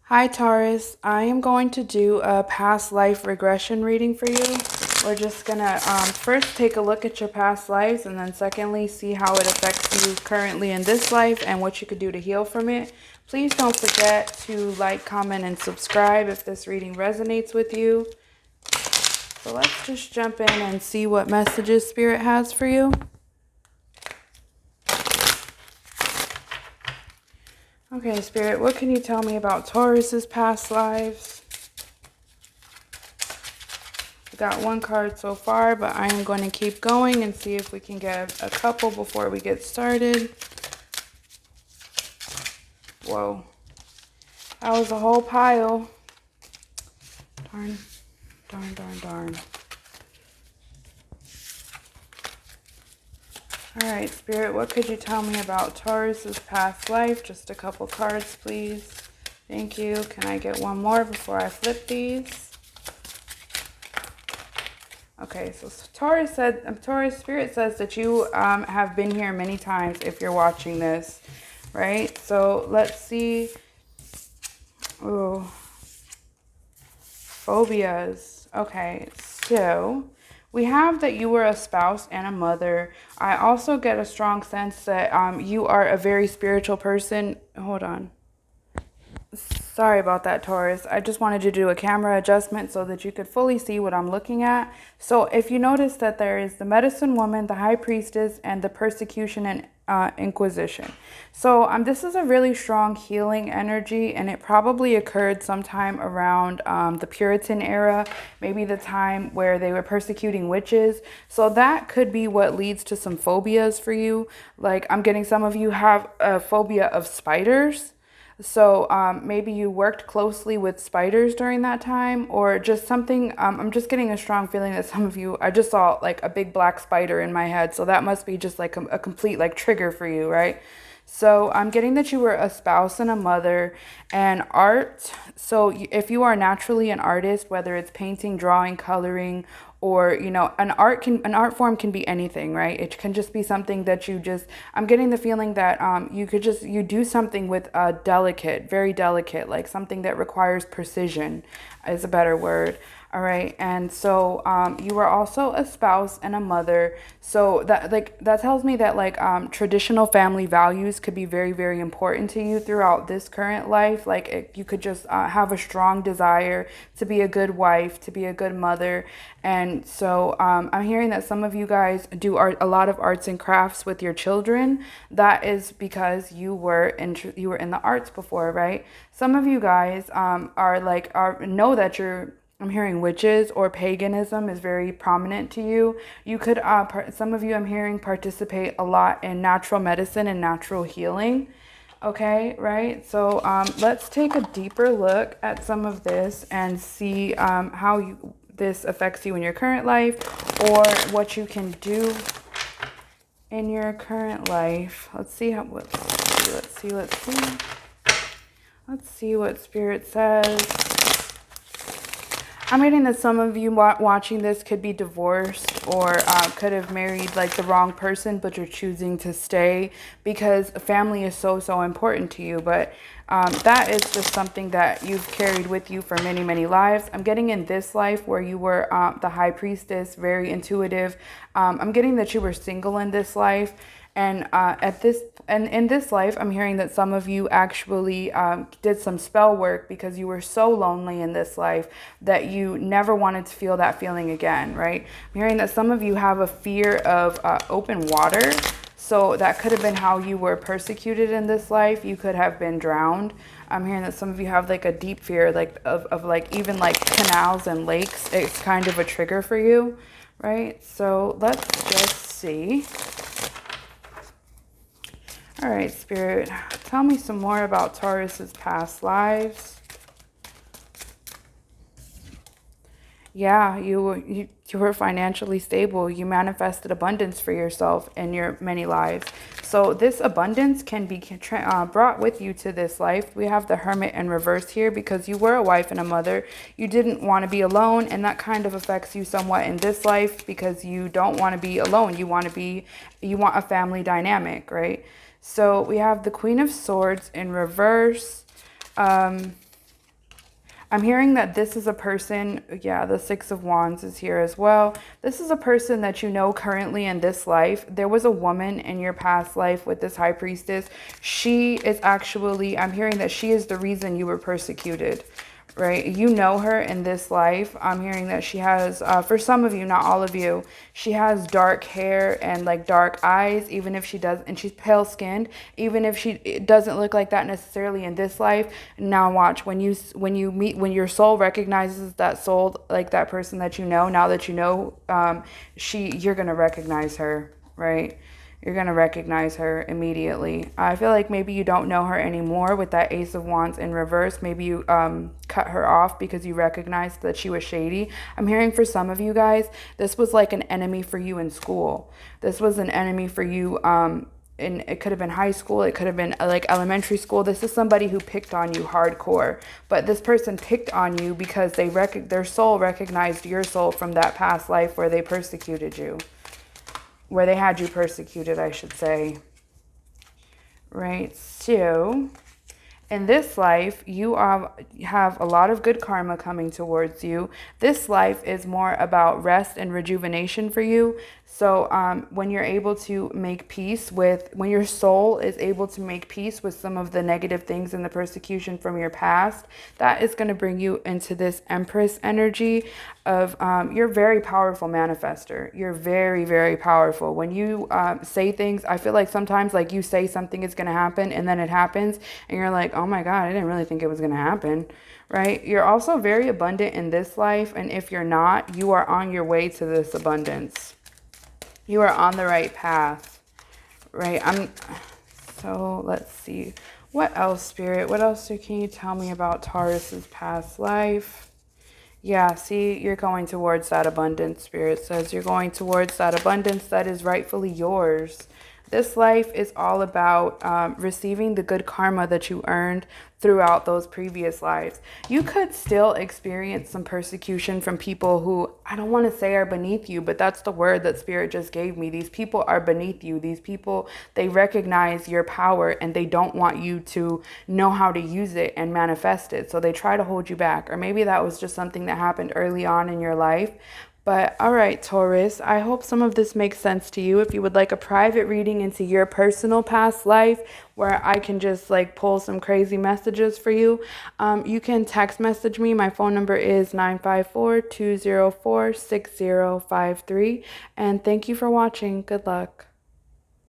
Hi Taurus, I am going to do a past life regression reading for you. We're just gonna first take a look at your past lives and then secondly see how it affects you currently in this life and what you could do to heal from it. Please don't forget to like, comment, and subscribe if this reading resonates with you. So let's just jump in and see what messages Spirit has for you. Okay, Spirit, what can you tell me about Taurus's past lives? We got one card so far, but I am going to keep going and see if we can get a couple before we get started. Whoa. That was a whole pile. Darn, darn, darn, darn. All right, Spirit, what could you tell me about Taurus's past life? Just a couple cards, please. Thank you. Can I get one more before I flip these? Okay, so Taurus Spirit says that you have been here many times if you're watching this, right? So let's see. Ooh. Phobias. Okay, so we have that you were a spouse and a mother. I also get a strong sense that you are a very spiritual person. Hold on. Sorry about that, Taurus. I just wanted to do a camera adjustment so that you could fully see what I'm looking at. So if you notice that there is the medicine woman, the high priestess, and the persecution and inquisition. So this is a really strong healing energy, and it probably occurred sometime around the Puritan era, maybe the time where they were persecuting witches. So that could be what leads to some phobias for you. Like I'm getting some of you have a phobia of spiders. So maybe you worked closely with spiders during that time or just something. I'm just getting a strong feeling that some of you, I just saw like a big black spider in my head. So that must be just like a complete like trigger for you, right? So I'm getting that you were a spouse and a mother and art. So if you are naturally an artist, whether it's painting, drawing, coloring, or an art form can be anything, right? It can just be something that I'm getting the feeling that you do something with a delicate, very delicate, like something that requires precision is a better word. All right. And so you were also a spouse and a mother. So that tells me that traditional family values could be very, very important to you throughout this current life. You could just have a strong desire to be a good wife, to be a good mother. And so I'm hearing that some of you guys do a lot of arts and crafts with your children. That is because you were in the arts before, right? Some of you guys know that I'm hearing witches or paganism is very prominent to you. You could, some of you I'm hearing participate a lot in natural medicine and natural healing. Okay, right? So let's take a deeper look at some of this and see how this affects you in your current life or what you can do in your current life. Let's see what Spirit says. I'm getting that some of you watching this could be divorced or could have married like the wrong person, but you're choosing to stay because family is so, so important to you. But that is just something that you've carried with you for many, many lives. I'm getting in this life where you were the high priestess, very intuitive. I'm getting that you were single in this life. And in this life, I'm hearing that some of you actually did some spell work because you were so lonely in this life that you never wanted to feel that feeling again, right? I'm hearing that some of you have a fear of open water. So that could have been how you were persecuted in this life. You could have been drowned. I'm hearing that some of you have like a deep fear of like even like canals and lakes. It's kind of a trigger for you, right? So let's just see. All right, Spirit, tell me some more about Taurus's past lives. Yeah, you were financially stable. You manifested abundance for yourself in your many lives. So this abundance can be brought with you to this life. We have the Hermit in reverse here because you were a wife and a mother. You didn't want to be alone, and that kind of affects you somewhat in this life because you don't want to be alone. You want a family dynamic, right? So we have the Queen of Swords in reverse. I'm hearing that this is a person, yeah, the Six of Wands is here as well. This is a person that you know currently in this life. There was a woman in your past life with this High Priestess. She is actually, I'm hearing that she is the reason you were persecuted, right? You know her in this life. I'm hearing that she has, for some of you, not all of you, she has dark hair and like dark eyes, even if she does, and she's pale skinned, even if it doesn't look like that necessarily in this life. Now watch, when you meet, when your soul recognizes that soul, like that person that you know, now that you know, you're going to recognize her, right? You're going to recognize her immediately. I feel like maybe you don't know her anymore with that Ace of Wands in reverse. Maybe you cut her off because you recognized that she was shady. I'm hearing for some of you guys, this was like an enemy for you in school. This was an enemy for you it could have been high school. It could have been like elementary school. This is somebody who picked on you hardcore. But this person picked on you because their soul recognized your soul from that past life where they persecuted you. Where they had you persecuted, I should say. Right? So, in this life, you have a lot of good karma coming towards you. This life is more about rest and rejuvenation for you. So when you're able to make peace when your soul is able to make peace with some of the negative things and the persecution from your past, that is going to bring you into this Empress energy of, you're very powerful manifester. You're very, very powerful. When you say things, I feel like sometimes like you say something is going to happen and then it happens and you're like, oh my God, I didn't really think it was going to happen, right? You're also very abundant in this life. And if you're not, you are on your way to this abundance. You are on the right path, right? So let's see. What else, Spirit? What else can you tell me about Taurus's past life? Yeah, see, you're going towards that abundance. Spirit says you're going towards that abundance that is rightfully yours. This life is all about receiving the good karma that you earned throughout those previous lives. You could still experience some persecution from people who, I don't want to say are beneath you, but that's the word that Spirit just gave me. These people are beneath you. These people, they recognize your power and they don't want you to know how to use it and manifest it. So they try to hold you back. Or maybe that was just something that happened early on in your life. But all right, Taurus, I hope some of this makes sense to you. If you would like a private reading into your personal past life where I can just like pull some crazy messages for you, you can text message me. My phone number is 954-204-6053. And thank you for watching. Good luck.